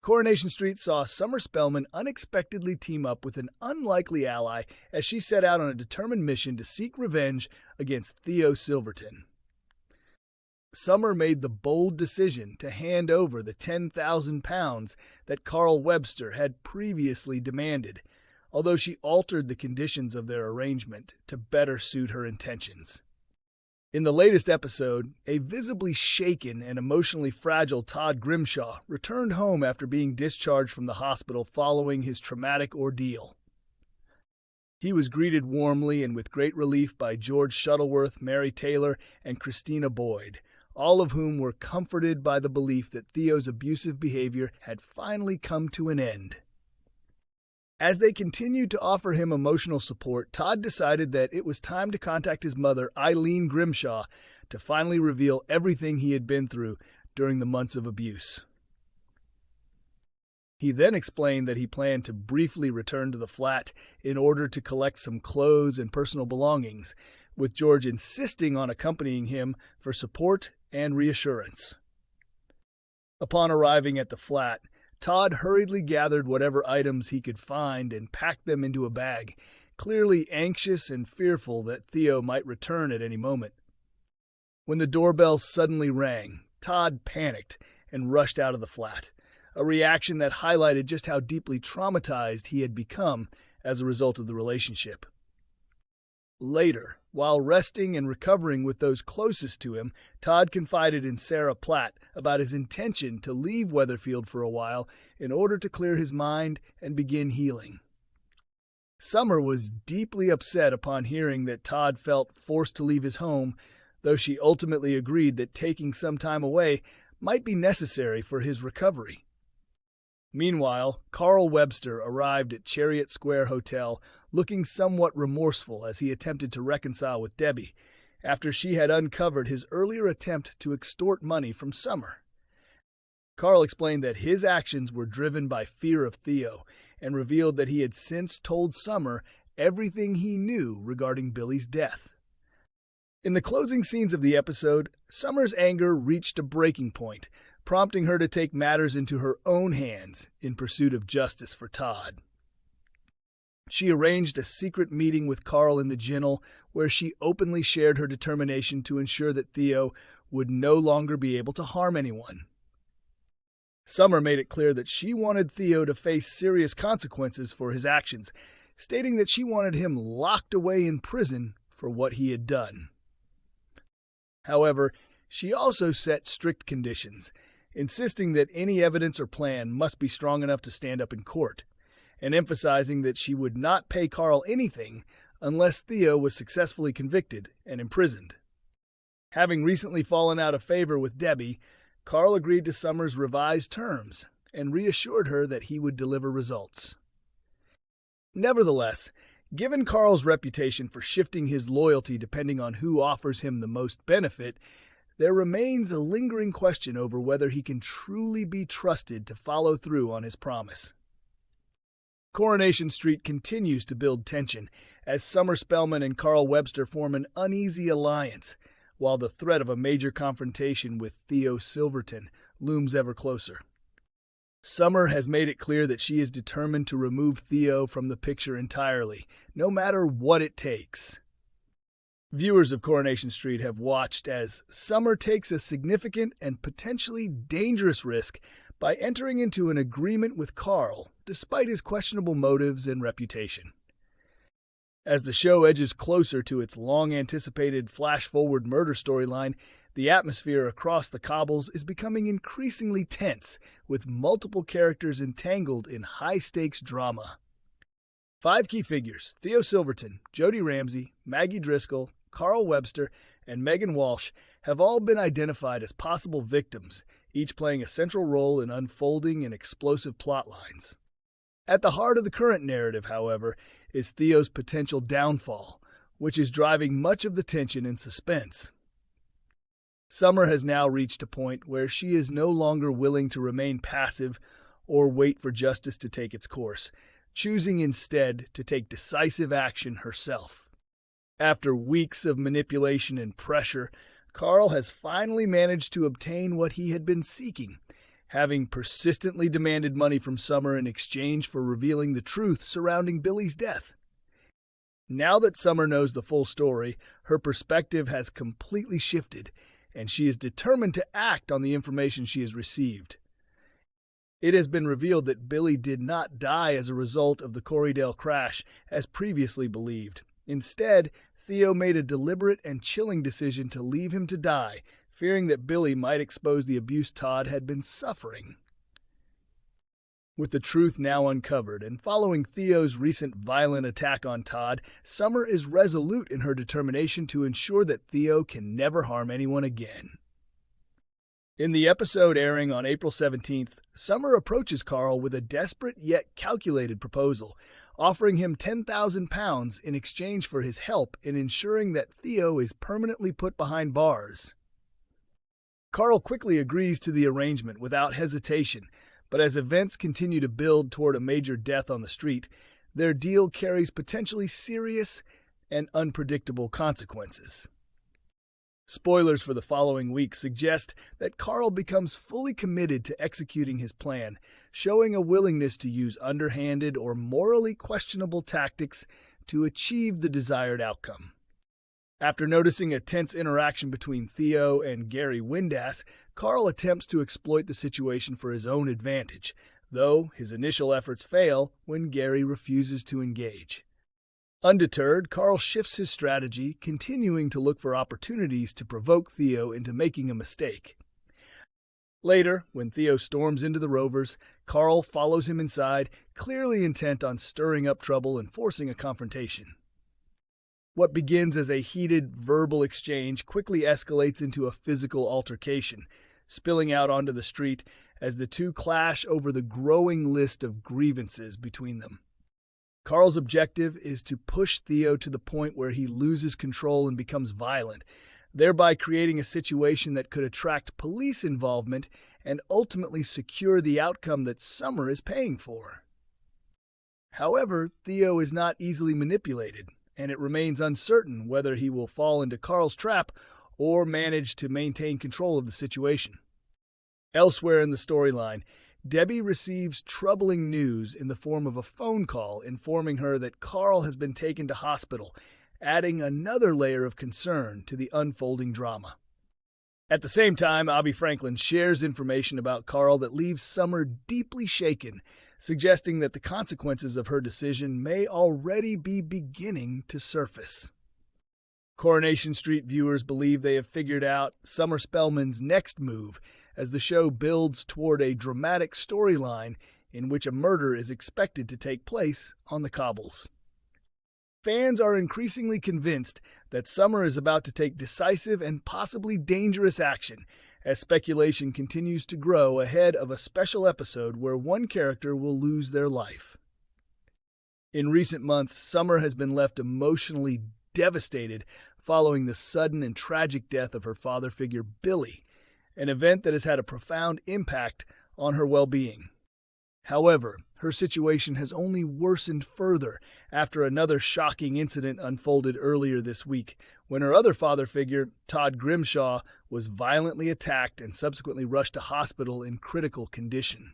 Coronation Street saw Summer Spellman unexpectedly team up with an unlikely ally as she set out on a determined mission to seek revenge against Theo Silverton. Summer made the bold decision to hand over the £10,000 that Carl Webster had previously demanded, although she altered the conditions of their arrangement to better suit her intentions. In the latest episode, a visibly shaken and emotionally fragile Todd Grimshaw returned home after being discharged from the hospital following his traumatic ordeal. He was greeted warmly and with great relief by George Shuttleworth, Mary Taylor, and Christina Boyd, all of whom were comforted by the belief that Theo's abusive behavior had finally come to an end. As they continued to offer him emotional support, Todd decided that it was time to contact his mother, Eileen Grimshaw, to finally reveal everything he had been through during the months of abuse. He then explained that he planned to briefly return to the flat in order to collect some clothes and personal belongings, with George insisting on accompanying him for support and reassurance. Upon arriving at the flat, Todd hurriedly gathered whatever items he could find and packed them into a bag, clearly anxious and fearful that Theo might return at any moment. When the doorbell suddenly rang, Todd panicked and rushed out of the flat, a reaction that highlighted just how deeply traumatized he had become as a result of the relationship. Later, while resting and recovering with those closest to him, Todd confided in Sarah Platt about his intention to leave Weatherfield for a while in order to clear his mind and begin healing. Summer was deeply upset upon hearing that Todd felt forced to leave his home, though she ultimately agreed that taking some time away might be necessary for his recovery. Meanwhile, Carl Webster arrived at Chariot Square Hotel looking somewhat remorseful as he attempted to reconcile with Debbie, after she had uncovered his earlier attempt to extort money from Summer. Carl explained that his actions were driven by fear of Theo, and revealed that he had since told Summer everything he knew regarding Billy's death. In the closing scenes of the episode, Summer's anger reached a breaking point, prompting her to take matters into her own hands in pursuit of justice for Todd. She arranged a secret meeting with Carl in the Ginnel, where she openly shared her determination to ensure that Theo would no longer be able to harm anyone. Summer made it clear that she wanted Theo to face serious consequences for his actions, stating that she wanted him locked away in prison for what he had done. However, she also set strict conditions, insisting that any evidence or plan must be strong enough to stand up in court, and emphasizing that she would not pay Carl anything unless Theo was successfully convicted and imprisoned. Having recently fallen out of favor with Debbie, Carl agreed to Summer's revised terms and reassured her that he would deliver results. Nevertheless, given Carl's reputation for shifting his loyalty depending on who offers him the most benefit, there remains a lingering question over whether he can truly be trusted to follow through on his promise. Coronation Street continues to build tension as Summer Spellman and Carl Webster form an uneasy alliance, while the threat of a major confrontation with Theo Silverton looms ever closer. Summer has made it clear that she is determined to remove Theo from the picture entirely, no matter what it takes. Viewers of Coronation Street have watched as Summer takes a significant and potentially dangerous risk by entering into an agreement with Carl, despite his questionable motives and reputation. As the show edges closer to its long-anticipated flash-forward murder storyline, the atmosphere across the cobbles is becoming increasingly tense, with multiple characters entangled in high-stakes drama. 5 key figures, Theo Silverton, Jody Ramsey, Maggie Driscoll, Carl Webster, and Megan Walsh, have all been identified as possible victims, each playing a central role in unfolding and explosive plotlines. At the heart of the current narrative, however, is Theo's potential downfall, which is driving much of the tension and suspense. Summer has now reached a point where she is no longer willing to remain passive or wait for justice to take its course, choosing instead to take decisive action herself. After weeks of manipulation and pressure, Carl has finally managed to obtain what he had been seeking, having persistently demanded money from Summer in exchange for revealing the truth surrounding Billy's death. Now that Summer knows the full story, her perspective has completely shifted, and she is determined to act on the information she has received. It has been revealed that Billy did not die as a result of the Corriedale crash, as previously believed. Instead, Theo made a deliberate and chilling decision to leave him to die, fearing that Billy might expose the abuse Todd had been suffering. With the truth now uncovered, and following Theo's recent violent attack on Todd, Summer is resolute in her determination to ensure that Theo can never harm anyone again. In the episode airing on April 17th, Summer approaches Carl with a desperate yet calculated proposal, offering him £10,000 in exchange for his help in ensuring that Theo is permanently put behind bars. Carl quickly agrees to the arrangement without hesitation, but as events continue to build toward a major death on the street, their deal carries potentially serious and unpredictable consequences. Spoilers for the following week suggest that Carl becomes fully committed to executing his plan, showing a willingness to use underhanded or morally questionable tactics to achieve the desired outcome. After noticing a tense interaction between Theo and Gary Windass, Carl attempts to exploit the situation for his own advantage, though his initial efforts fail when Gary refuses to engage. Undeterred, Carl shifts his strategy, continuing to look for opportunities to provoke Theo into making a mistake. Later, when Theo storms into the Rovers, Carl follows him inside, clearly intent on stirring up trouble and forcing a confrontation. What begins as a heated verbal exchange quickly escalates into a physical altercation, spilling out onto the street as the two clash over the growing list of grievances between them. Carl's objective is to push Theo to the point where he loses control and becomes violent, thereby creating a situation that could attract police involvement and ultimately secure the outcome that Summer is paying for. However, Theo is not easily manipulated, and it remains uncertain whether he will fall into Carl's trap or manage to maintain control of the situation. Elsewhere in the storyline, Debbie receives troubling news in the form of a phone call informing her that Carl has been taken to hospital, adding another layer of concern to the unfolding drama. At the same time, Abby Franklin shares information about Carl that leaves Summer deeply shaken, suggesting that the consequences of her decision may already be beginning to surface. Coronation Street viewers believe they have figured out Summer Spellman's next move as the show builds toward a dramatic storyline in which a murder is expected to take place on the cobbles. Fans are increasingly convinced that Summer is about to take decisive and possibly dangerous action, as speculation continues to grow ahead of a special episode where one character will lose their life. In recent months, Summer has been left emotionally devastated following the sudden and tragic death of her father figure Billy, an event that has had a profound impact on her well-being. However, her situation has only worsened further after another shocking incident unfolded earlier this week, when her other father figure, Todd Grimshaw, was violently attacked and subsequently rushed to hospital in critical condition.